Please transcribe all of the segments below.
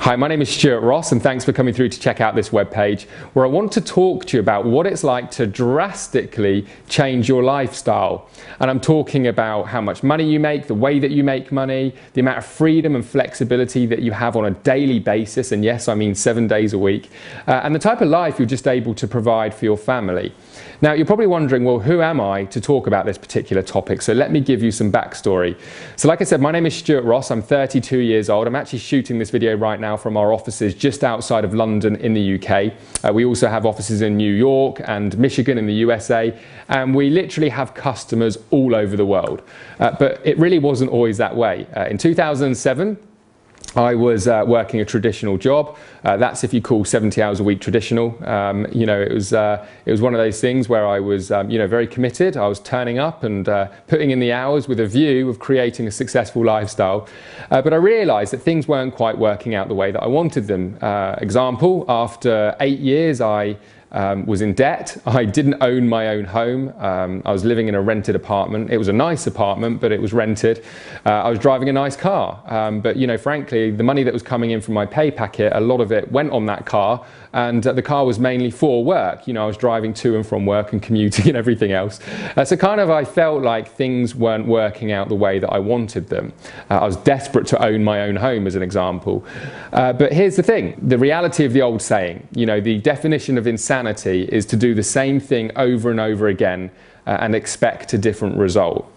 Hi, my name is Stuart Ross, and thanks for coming through to check out this webpage where I want to talk to you about what it's like to drastically change your lifestyle. And I'm talking about how much money you make, the way that you make money, the amount of freedom and flexibility that you have on a daily basis, and yes, I mean 7 days a week, and the type of life you're just able to provide for your family. Now, you're probably wondering, well, who am I to talk about this particular topic? So let me give you some backstory. So like I said, my name is Stuart Ross. I'm 32 years old. I'm actually shooting this video right now from our offices just outside of London in the UK. We also have offices in New York and Michigan in the USA, and we literally have customers all over the world. But it really wasn't always that way. In 2007, I was working a traditional job. That's if you call 70 hours a week traditional. It was one of those things where I was very committed. I was turning up and putting in the hours with a view of creating a successful lifestyle. But I realized that things weren't quite working out the way that I wanted them. Example, after 8 years, I was in debt. I didn't own my own home. I was living in a rented apartment. It was a nice apartment, but it was rented. I was driving a nice car. But frankly, the money that was coming in from my pay packet, a lot of it went on that car, and the car was mainly for work. I was driving to and from work and commuting and everything else. So I felt like things weren't working out the way that I wanted them. I was desperate to own my own home, as an example. But here's the thing, the reality of the old saying, the definition of insanity is to do the same thing over and over again and expect a different result.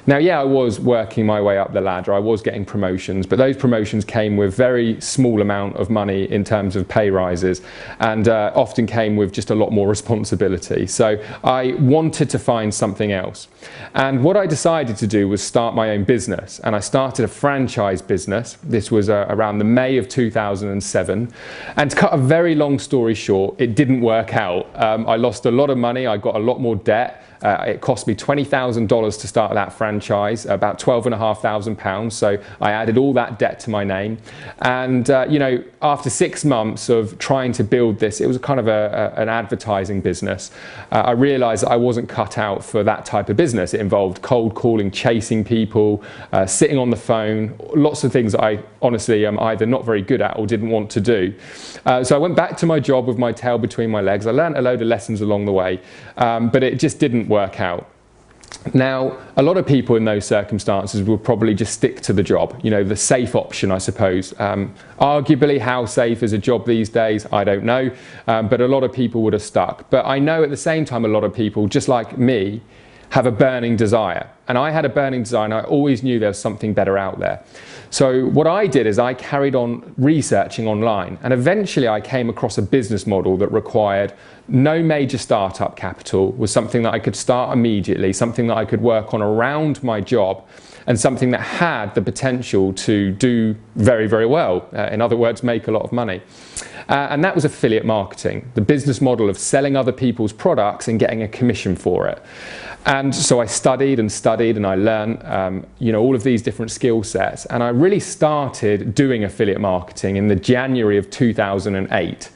Now, yeah, I was working my way up the ladder. I was getting promotions, but those promotions came with very small amount of money in terms of pay rises, and often came with just a lot more responsibility. So I wanted to find something else. And what I decided to do was start my own business. And I started a franchise business. This was around the May of 2007. And to cut a very long story short, it didn't work out. I lost a lot of money. I got a lot more debt. It cost me $20,000 to start that franchise, about £12,500. So I added all that debt to my name. And, after 6 months of trying to build this, it was kind of an advertising business. I realized that I wasn't cut out for that type of business. It involved cold calling, chasing people, sitting on the phone, lots of things that I honestly am either not very good at or didn't want to do. So I went back to my job with my tail between my legs. I learned a load of lessons along the way, but it just didn't work out. Now, a lot of people in those circumstances will probably just stick to the job, the safe option, I suppose. Arguably, how safe is a job these days? I don't know, but a lot of people would have stuck. But I know at the same time, a lot of people, just like me, have a burning desire. And I had a burning desire, and I always knew there was something better out there. So what I did is I carried on researching online, and eventually I came across a business model that required no major startup capital, was something that I could start immediately, something that I could work on around my job, and something that had the potential to do very, very well. In other words, make a lot of money. And that was affiliate marketing, the business model of selling other people's products and getting a commission for it. And so I studied and studied, and I learned, all of these different skill sets. And I really started doing affiliate marketing in the January of 2008.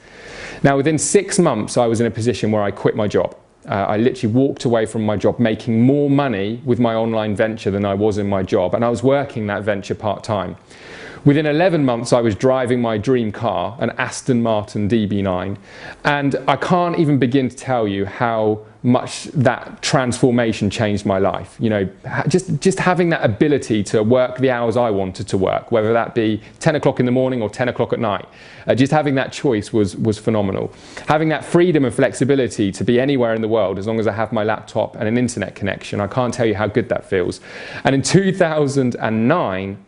Now, within 6 months, I was in a position where I quit my job. I literally walked away from my job, making more money with my online venture than I was in my job. And I was working that venture part-time. Within 11 months, I was driving my dream car, an Aston Martin DB9. And I can't even begin to tell you how much that transformation changed my life. Just having that ability to work the hours I wanted to work, whether that be 10 o'clock in the morning or 10 o'clock at night. Just having that choice was phenomenal. Having that freedom and flexibility to be anywhere in the world as long as I have my laptop and an internet connection, I can't tell you how good that feels. And in 2009,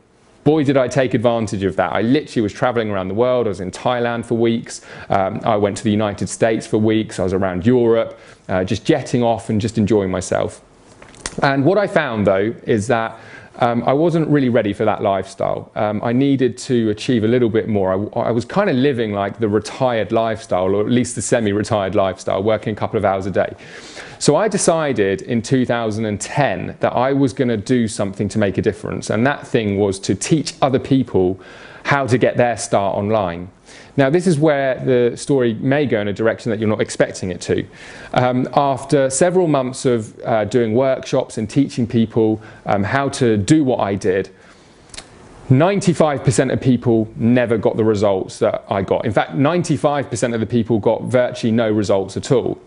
boy, did I take advantage of that. I literally was traveling around the world. I was in Thailand for weeks. I went to the United States for weeks. I was around Europe, just jetting off and just enjoying myself. And what I found, though, is that I wasn't really ready for that lifestyle. I needed to achieve a little bit more. I was kind of living like the retired lifestyle, or at least the semi-retired lifestyle, working a couple of hours a day. So I decided in 2010 that I was going to do something to make a difference, and that thing was to teach other people how to get their start online. Now, this is where the story may go in a direction that you're not expecting it to. After several months of doing workshops and teaching people how to do what I did, 95% of people never got the results that I got. In fact, 95% of the people got virtually no results at all.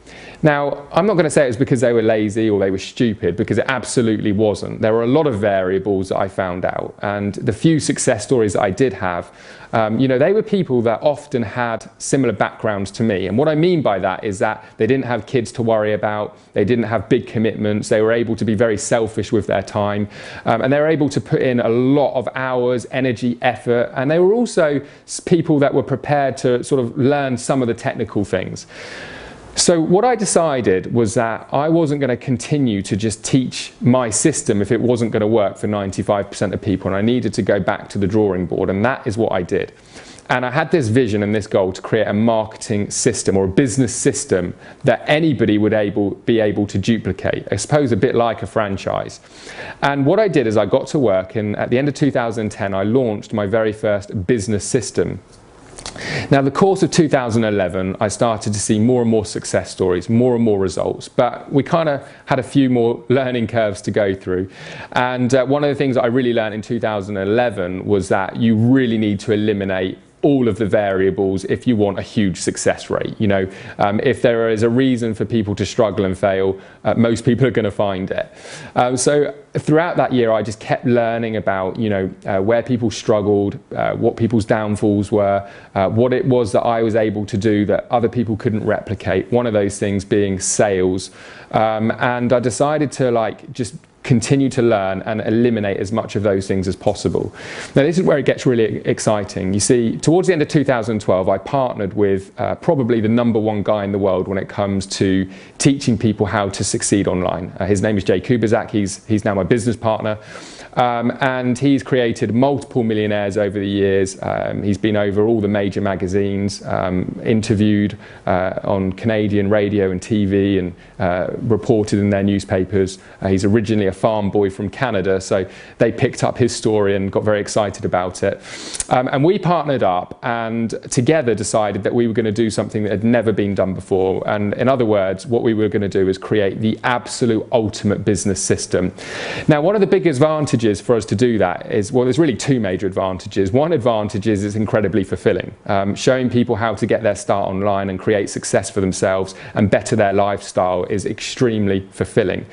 Now, I'm not going to say it was because they were lazy or they were stupid, because it absolutely wasn't. There were a lot of variables that I found out, and the few success stories that I did have, they were people that often had similar backgrounds to me. And what I mean by that is that they didn't have kids to worry about, they didn't have big commitments, they were able to be very selfish with their time, and they were able to put in a lot of hours, energy, effort, and they were also people that were prepared to sort of learn some of the technical things. So what I decided was that I wasn't going to continue to just teach my system if it wasn't going to work for 95% of people, and I needed to go back to the drawing board, and that is what I did. And I had this vision and this goal to create a marketing system or a business system that anybody would be able to duplicate, I suppose a bit like a franchise. And what I did is I got to work, and at the end of 2010 I launched my very first business system. Now, the course of 2011, I started to see more and more success stories, more and more results, but we kind of had a few more learning curves to go through. And one of the things that I really learned in 2011 was that you really need to eliminate all of the variables if you want a huge success rate. If there is a reason for people to struggle and fail, most people are going to find it. So throughout that year, I just kept learning about where people struggled, what people's downfalls were, what it was that I was able to do that other people couldn't replicate, one of those things being sales. And I decided to just continue to learn and eliminate as much of those things as possible. Now, this is where it gets really exciting. You see, towards the end of 2012, I partnered with probably the #1 guy in the world when it comes to teaching people how to succeed online. His name is Kubassek. He's now my business partner. And he's created multiple millionaires over the years. He's been over all the major magazines, interviewed on Canadian radio and TV, and reported in their newspapers. He's originally a farm boy from Canada, so they picked up his story and got very excited about it. And we partnered up and together decided that we were going to do something that had never been done before. And in other words, what we were going to do is create the absolute ultimate business system. Now, one of the big advantages for us to do that is, well, there's really two major advantages. One advantage is it's incredibly fulfilling. Showing people how to get their start online and create success for themselves and better their lifestyle is extremely fulfilling.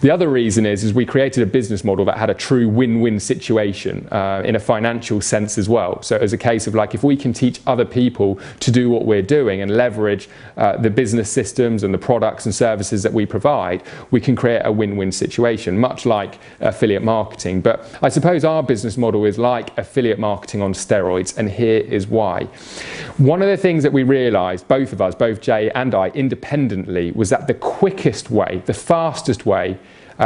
The other reason is we created a business model that had a true win-win situation in a financial sense as well. So as a case of if we can teach other people to do what we're doing and leverage the business systems and the products and services that we provide, we can create a win-win situation, much like affiliate marketing. But I suppose our business model is like affiliate marketing on steroids, and here is why. One of the things that we realized, both of us, both Jay and I, independently, was that the quickest way, the fastest way,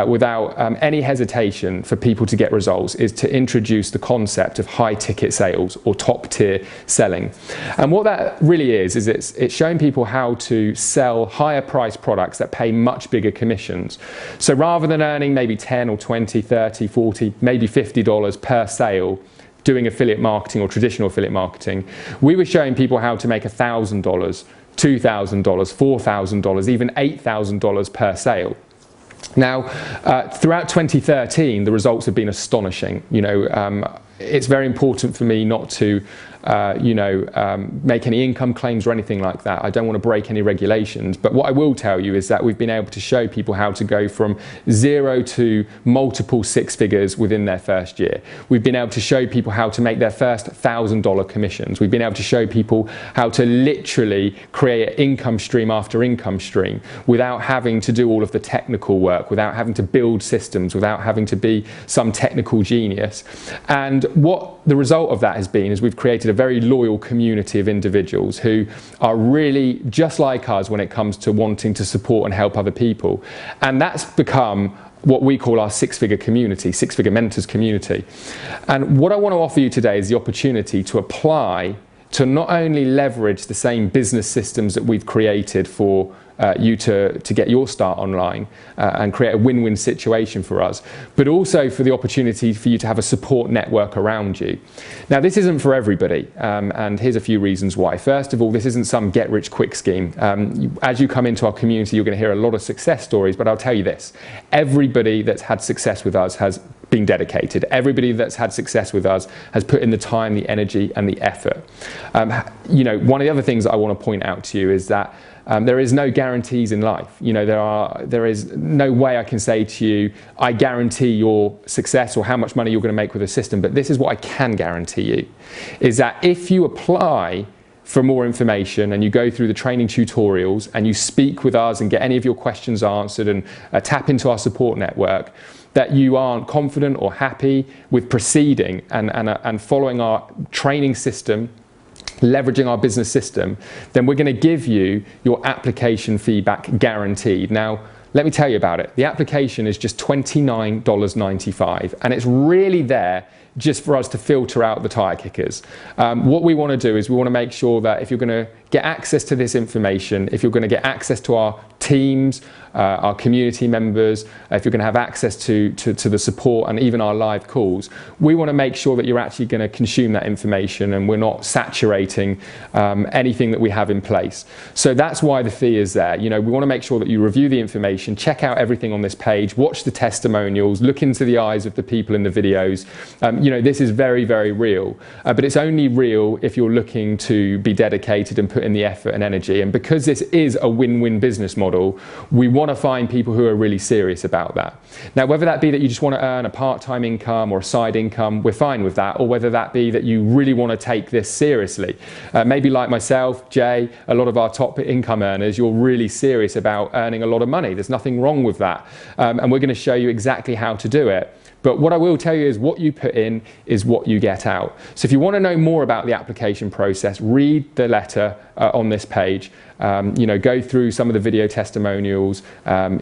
without any hesitation for people to get results, is to introduce the concept of high ticket sales or top tier selling. And what that really is it's showing people how to sell higher priced products that pay much bigger commissions. So rather than earning maybe 10 or 20, 30, 40, maybe $50 per sale doing affiliate marketing or traditional affiliate marketing, we were showing people how to make $1,000, $2,000, $4,000, even $8,000 per sale. Now, throughout 2013, the results have been astonishing. It's very important for me not to make any income claims or anything like that. I don't want to break any regulations. But what I will tell you is that we've been able to show people how to go from 0 to multiple six figures within their first year. We've been able to show people how to make their first $1,000 commissions. We've been able to show people how to literally create income stream after income stream without having to do all of the technical work, without having to build systems, without having to be some technical genius. And what the result of that has been is we've created a very loyal community of individuals who are really just like us when it comes to wanting to support and help other people. And that's become what we call our six-figure community, six-figure mentors community. And what I want to offer you today is the opportunity to apply to not only leverage the same business systems that we've created for you to get your start online and create a win-win situation for us, but also for the opportunity for you to have a support network around you. Now, this isn't for everybody, and here's a few reasons why. First of all, this isn't some get-rich-quick scheme. As you come into our community, you're going to hear a lot of success stories, but I'll tell you this: everybody that's had success with us has been dedicated. Everybody that's had success with us has put in the time, the energy, and the effort. You know, one of the other things that I want to point out to you is that there is no guarantees in life. You know, there is no way I can say to you, I guarantee your success or how much money you're going to make with a system. But this is what I can guarantee you, is that if you apply for more information and you go through the training tutorials and you speak with us and get any of your questions answered and tap into our support network, that you aren't confident or happy with proceeding and following our training system, leveraging our business system, then we're going to give you your application feedback guaranteed. Now, let me tell you about it. The application is just $29.95, and it's really there just for us to filter out the tire kickers. What we want to do is we want to make sure that if you're going to get access to this information, if you're going to get access to our teams, our community members, if you're going to have access to the support and even our live calls, we want to make sure that you're actually going to consume that information and we're not saturating anything that we have in place. So that's why the fee is there. You know, we want to make sure that you review the information, check out everything on this page, watch the testimonials, look into the eyes of the people in the videos. You know, this is very, very real, but it's only real if you're looking to be dedicated and put in the effort and energy. And because this is a win-win business model, we want to find people who are really serious about that. Now, whether that be that you just want to earn a part-time income or a side income, we're fine with that, or whether that be that you really want to take this seriously. Maybe like myself, Jay, a lot of our top income earners, you're really serious about earning a lot of money. There's nothing wrong with that. And we're going to show you exactly how to do it. But what I will tell you is what you put in is what you get out. So if you want to know more about the application process, read the letter on this page. You know, go through some of the video testimonials,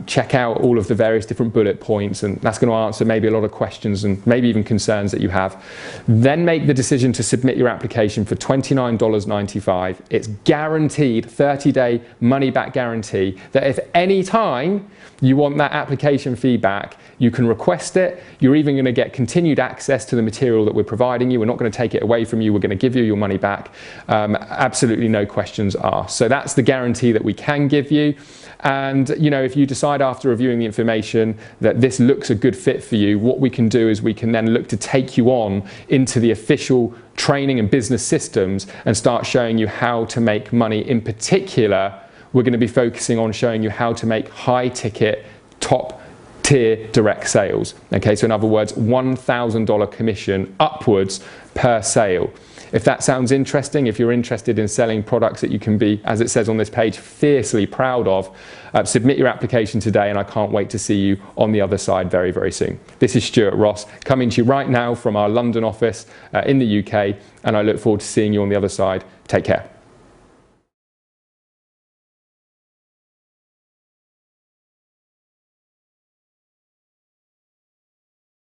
check out all of the various different bullet points, and that's going to answer maybe a lot of questions and maybe even concerns that you have. Then make the decision to submit your application for $29.95. It's guaranteed 30-day money-back guarantee that if any time you want that application feedback, you can request it. You're even going to get continued access to the material that we're providing you. We're not going to take it away from you. We're going to give you your money back. Absolutely no questions asked. So that's the guarantee that we can give you. And you know, if you decide after reviewing the information that this looks a good fit for you, what we can do is we can then look to take you on into the official training and business systems and start showing you how to make money. In particular, we're going to be focusing on showing you how to make high ticket, top tier direct sales. Okay, so in other words, $1,000 commission upwards per sale. If that sounds interesting, if you're interested in selling products that you can be, as it says on this page, fiercely proud of, submit your application today, and I can't wait to see you on the other side very, very soon. This is Stuart Ross coming to you right now from our London office in the UK, and I look forward to seeing you on the other side. Take care.